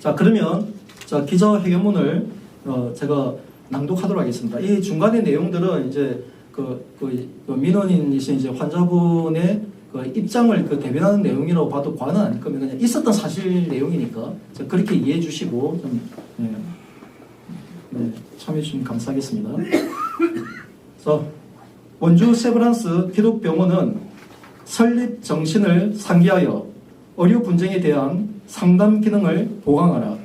자, 그러면 기자회견문을 제가 낭독하도록 하겠습니다. 이 중간의 내용들은 이제 민원인이신 이제 환자분의 입장을 대변하는 내용이라고 봐도 과언은 아닐 겁니다. 그냥 있었던 사실 내용이니까 그렇게 이해해 주시고 좀 참여해 주시면 감사하겠습니다. 자, 원주 세브란스 기독병원은 설립 정신을 상기하여 의료 분쟁에 대한 상담 기능을 보강하라.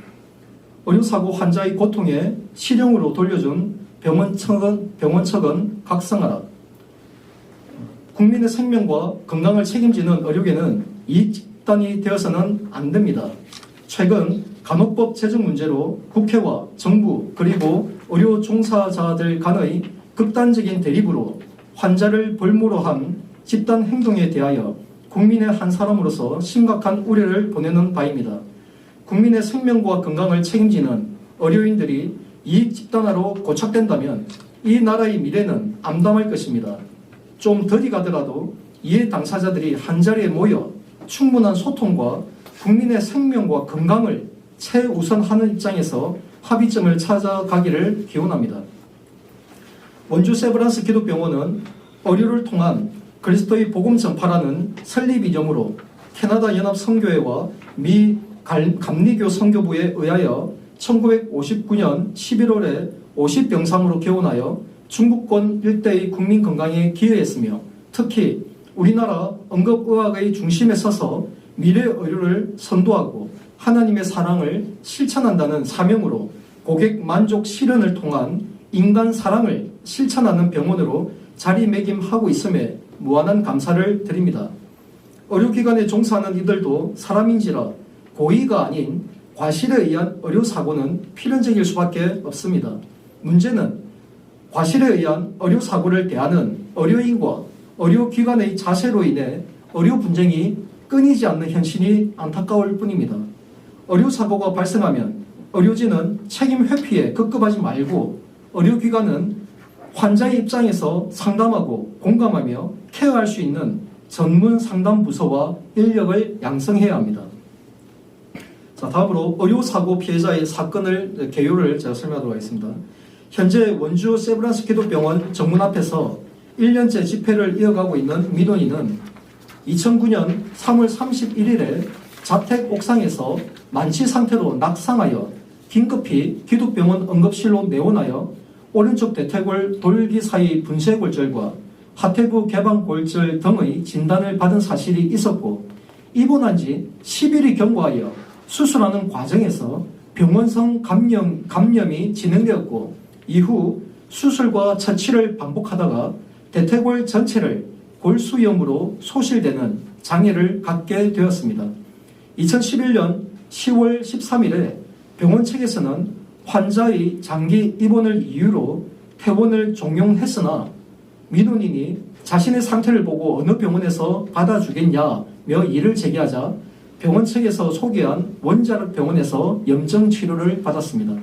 의료사고 환자의 고통에 실형으로 돌려준 병원척은 각성하라. 국민의 생명과 건강을 책임지는 의료계는 이익 집단이 되어서는 안 됩니다. 최근 간호법 제정 문제로 국회와 정부 그리고 의료 종사자들 간의 극단적인 대립으로 환자를 볼모로 한 집단 행동에 대하여 국민의 한 사람으로서 심각한 우려를 보내는 바입니다. 국민의 생명과 건강을 책임지는 의료인들이 이익 집단화로 고착된다면 이 나라의 미래는 암담할 것입니다. 좀 더디 가더라도 이해 당사자들이 한자리에 모여 충분한 소통과 국민의 생명과 건강을 최우선하는 입장에서 합의점을 찾아가기를 기원합니다. 원주 세브란스 기독병원은 의료를 통한 그리스도의 복음 전파라는 설립 이념으로 캐나다 연합 선교회와 미 감리교 선교부에 의하여 1959년 11월에 50병상으로 개원하여 중부권 일대의 국민 건강에 기여했으며 특히 우리나라 응급의학의 중심에 서서 미래 의료를 선도하고 하나님의 사랑을 실천한다는 사명으로 고객 만족 실현을 통한 인간 사랑을 실천하는 병원으로 자리매김하고 있음에 무한한 감사를 드립니다. 의료기관에 종사하는 이들도 사람인지라 고의가 아닌 과실에 의한 의료사고는 필연적일 수밖에 없습니다. 문제는 과실에 의한 의료사고를 대하는 의료인과 의료기관의 자세로 인해 의료 분쟁이 끊이지 않는 현실이 안타까울 뿐입니다. 의료사고가 발생하면 의료진은 책임 회피에 급급하지 말고 의료기관은 환자의 입장에서 상담하고 공감하며 케어할 수 있는 전문 상담 부서와 인력을 양성해야 합니다. 자, 다음으로 의료사고 피해자의 사건을 개요를 제가 설명하도록 하겠습니다. 현재 원주 세브란스 기독병원 정문 앞에서 1년째 집회를 이어가고 있는 민원인은 2009년 3월 31일에 자택 옥상에서 만취 상태로 낙상하여 긴급히 기독병원 응급실로 내원하여 오른쪽 대퇴골 돌기 사이 분쇄골절과 하태부 개방골절 등의 진단을 받은 사실이 있었고 입원한 지 10일이 경과하여 수술하는 과정에서 병원성 감염이 진행되었고 이후 수술과 처치를 반복하다가 대퇴골 전체를 골수염으로 소실되는 장애를 갖게 되었습니다. 2011년 10월 13일에 병원 측에서는 환자의 장기 입원을 이유로 퇴원을 종용했으나 민원인이 자신의 상태를 보고 어느 병원에서 받아주겠냐며 이를 제기하자 병원 측에서 소개한 원자력 병원에서 염증 치료를 받았습니다.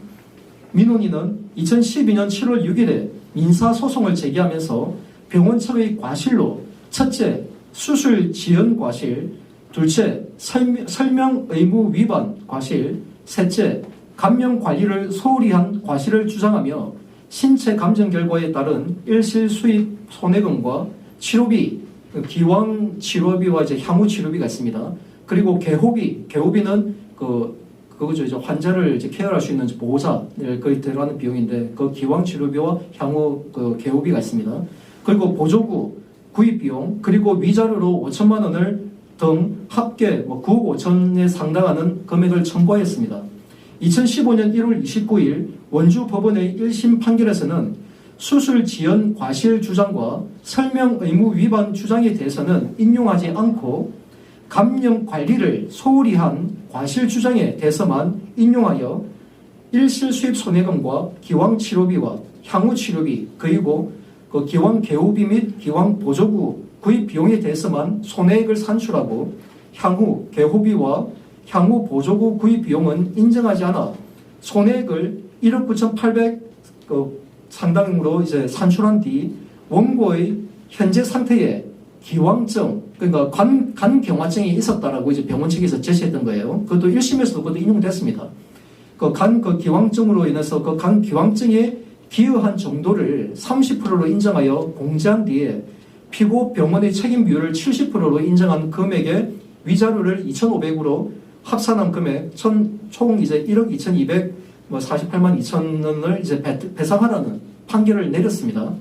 민원인은 2012년 7월 6일에 민사소송을 제기하면서 병원 측의 과실로 첫째, 수술 지연 과실, 둘째, 설명 의무 위반 과실, 셋째, 감염 관리를 소홀히 한 과실을 주장하며 신체 감정 결과에 따른 일실 수입 손해금과 치료비, 기왕 치료비와 이제 향후 치료비가 있습니다. 그리고 개호비는 그거죠. 이제 환자를 이제 케어할 수 있는 보호자 거의 들어가는 비용인데 그 기왕 치료비와 향후 개호비가 있습니다. 그리고 보조구 구입 비용 그리고 위자료로 5천만 원을 등 합계 9억 5천에 상당하는 금액을 청구하였습니다. 2015년 1월 29일 원주 법원의 1심 판결에서는 수술 지연 과실 주장과 설명 의무 위반 주장에 대해서는 인용하지 않고 감염 관리를 소홀히 한 과실 주장에 대해서만 인용하여 일실 수입 손해금과 기왕 치료비와 향후 치료비 그리고 기왕 개호비 및 기왕 보조구 구입 비용에 대해서만 손해액을 산출하고 향후 개호비와 향후 보조구 구입 비용은 인정하지 않아 손해액을 1억 9,800 상당으로 이제 산출한 뒤 원고의 현재 상태에 기왕증 그러니까 간경화증이 있었다라고 이제 병원 측에서 제시했던 거예요. 그것도 1심에서도 그것도 인용됐습니다. 그 기왕증으로 인해서 그 간 기왕증에 기여한 정도를 30%로 인정하여 공제한 뒤에 피고 병원의 책임 비율을 70%로 인정한 금액의 위자료를 2,500으로 합산한 금액 총 이제 1억 2,248만 2천 원을 이제 배상하라는 판결을 내렸습니다.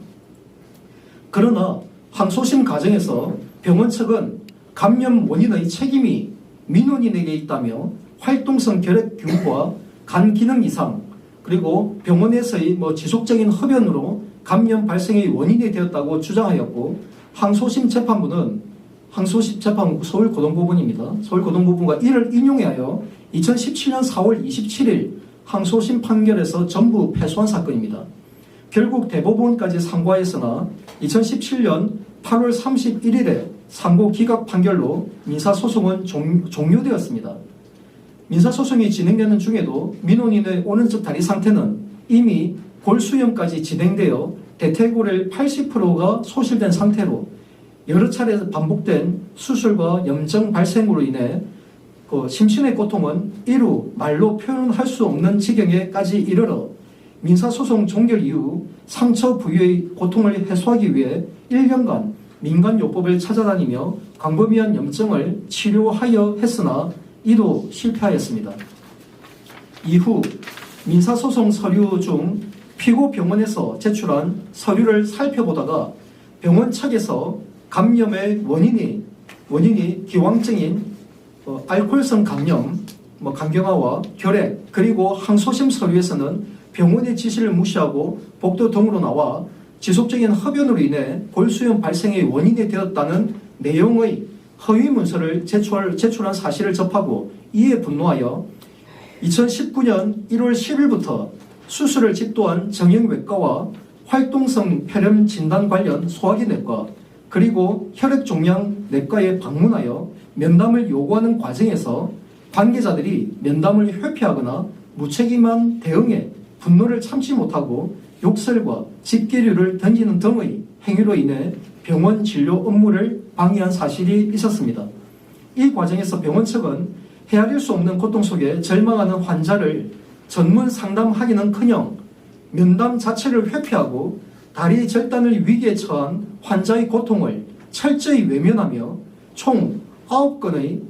그러나 항소심 과정에서 병원 측은 감염 원인의 책임이 민원인에게 있다며 활동성 결핵 균과 간 기능 이상 그리고 병원에서의 지속적인 흡연으로 감염 발생의 원인이 되었다고 주장하였고 항소심 재판부는 서울고등법원입니다. 서울고등법원과 이를 인용하여 2017년 4월 27일 항소심 판결에서 전부 패소한 사건입니다. 결국 대법원까지 상고하였으나 2017년 8월 31일에 상고 기각 판결로 민사소송은 종료되었습니다. 민사소송이 진행되는 중에도 민원인의 오른쪽 다리 상태는 이미 골수염까지 진행되어 대퇴골의 80%가 소실된 상태로 여러 차례 반복된 수술과 염증 발생으로 인해 심신의 고통은 이루 말로 표현할 수 없는 지경에까지 이르러 민사소송 종결 이후 상처 부위의 고통을 해소하기 위해 1년간 민간요법을 찾아다니며 광범위한 염증을 치료하여 했으나 이도 실패하였습니다. 이후 민사소송 서류 중 피고 병원에서 제출한 서류를 살펴보다가 병원 측에서 감염의 원인이 기왕증인 알코올성 감염, 간경화와 결핵, 그리고 항소심 서류에서는 병원의 지시를 무시하고 복도 등으로 나와 지속적인 흡연으로 인해 골수염 발생의 원인이 되었다는 내용의 허위 문서를 제출한 사실을 접하고 이에 분노하여 2019년 1월 10일부터 수술을 집도한 정형외과와 활동성 폐렴 진단 관련 소화기 내과 그리고 혈액종양 내과에 방문하여 면담을 요구하는 과정에서 관계자들이 면담을 회피하거나 무책임한 대응에 분노를 참지 못하고 욕설과 집기류를 던지는 등의 행위로 인해 병원 진료 업무를 방해한 사실이 있었습니다. 이 과정에서 병원 측은 헤아릴 수 없는 고통 속에 절망하는 환자를 전문 상담하기는커녕 면담 자체를 회피하고 다리 절단을 위기에 처한 환자의 고통을 철저히 외면하며 총 9건의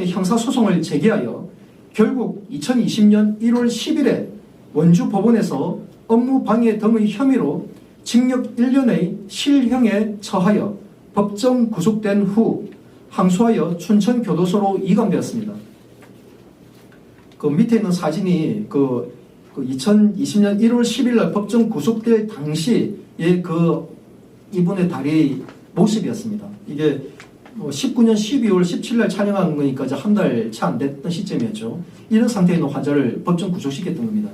형사소송을 제기하여 결국 2020년 1월 10일에 원주 법원에서 업무방해 등의 혐의로 징역 1년의 실형에 처하여 법정 구속된 후 항소하여 춘천교도소로 이감되었습니다. 그 밑에 있는 사진이 2020년 1월 10일 날 법정 구속될 당시의 이분의 다리 모습이었습니다. 이게 19년 12월 17일 날 촬영한 거니까 한 달 채 안 됐던 시점이었죠. 이런 상태에 있는 환자를 법정 구속시켰던 겁니다.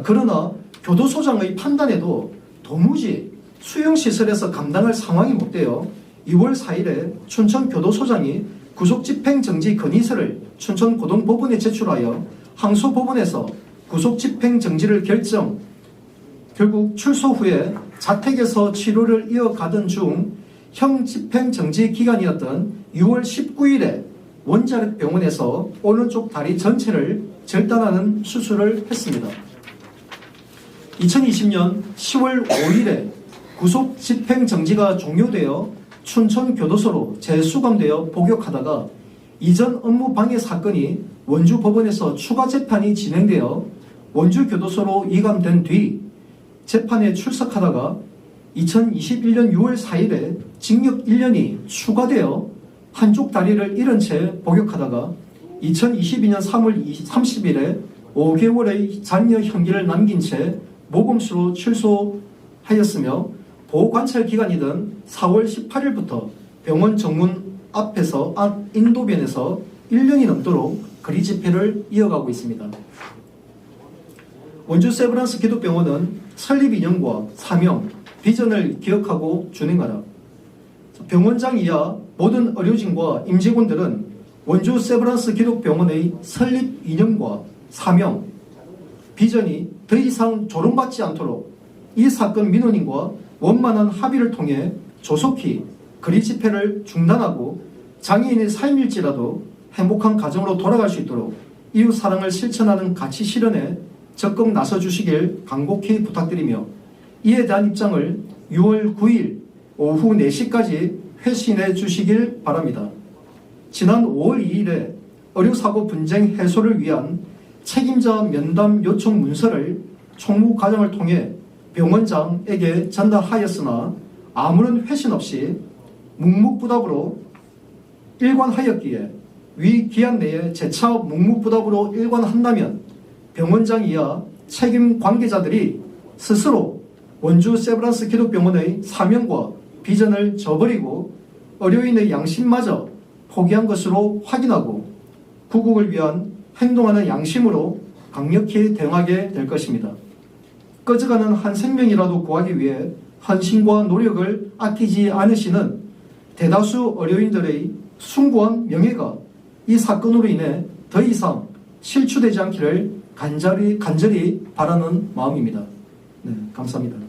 그러나 교도소장의 판단에도 도무지 수용시설에서 감당할 상황이 못 되어 2월 4일에 춘천교도소장이 구속집행정지 건의서를 춘천고등법원에 제출하여 항소법원에서 구속집행정지를 결정, 결국 출소 후에 자택에서 치료를 이어가던 중 형집행정지 기간이었던 6월 19일에 원자력병원에서 오른쪽 다리 전체를 절단하는 수술을 했습니다. 2020년 10월 5일에 구속집행정지가 종료되어 춘천교도소로 재수감되어 복역하다가 이전 업무방해 사건이 원주법원에서 추가 재판이 진행되어 원주교도소로 이감된 뒤 재판에 출석하다가 2021년 6월 4일에 징역 1년이 추가되어 한쪽 다리를 잃은 채 복역하다가 2022년 3월 30일에 5개월의 잔여 형기를 남긴 채 모범수로 출소하였으며 보호관찰 기간이던 4월 18일부터 병원 정문 앞에서 인도변에서 1년이 넘도록 거리 집회를 이어가고 있습니다. 원주 세브란스 기독병원은 설립 이념과 사명, 비전을 기억하고 준행하라. 병원장 이하 모든 의료진과 임직원들은 원주 세브란스 기독병원의 설립 이념과 사명, 비전이 더 이상 조롱받지 않도록 이 사건 민원인과 원만한 합의를 통해 조속히 거리 집회를 중단하고 장애인의 삶일지라도 행복한 가정으로 돌아갈 수 있도록 이웃 사랑을 실천하는 가치 실현에 적극 나서 주시길 간곡히 부탁드리며 이에 대한 입장을 6월 9일 오후 4시까지 회신해 주시길 바랍니다. 지난 5월 2일에 의료사고 분쟁 해소를 위한 책임자 면담 요청 문서를 총무과장을 통해 병원장에게 전달하였으나 아무런 회신 없이 묵묵부답으로 일관하였기에 위 기한 내에 재차 묵묵부답으로 일관한다면 병원장이야 책임 관계자들이 스스로 원주 세브란스 기독병원의 사명과 비전을 저버리고 의료인의 양심마저 포기한 것으로 확인하고 구국을 위한 행동하는 양심으로 강력히 대응하게 될 것입니다. 꺼져가는 한 생명이라도 구하기 위해 헌신과 노력을 아끼지 않으시는 대다수 의료인들의 숭고한 명예가 이 사건으로 인해 더 이상 실추되지 않기를 간절히 바라는 마음입니다. 네, 감사합니다.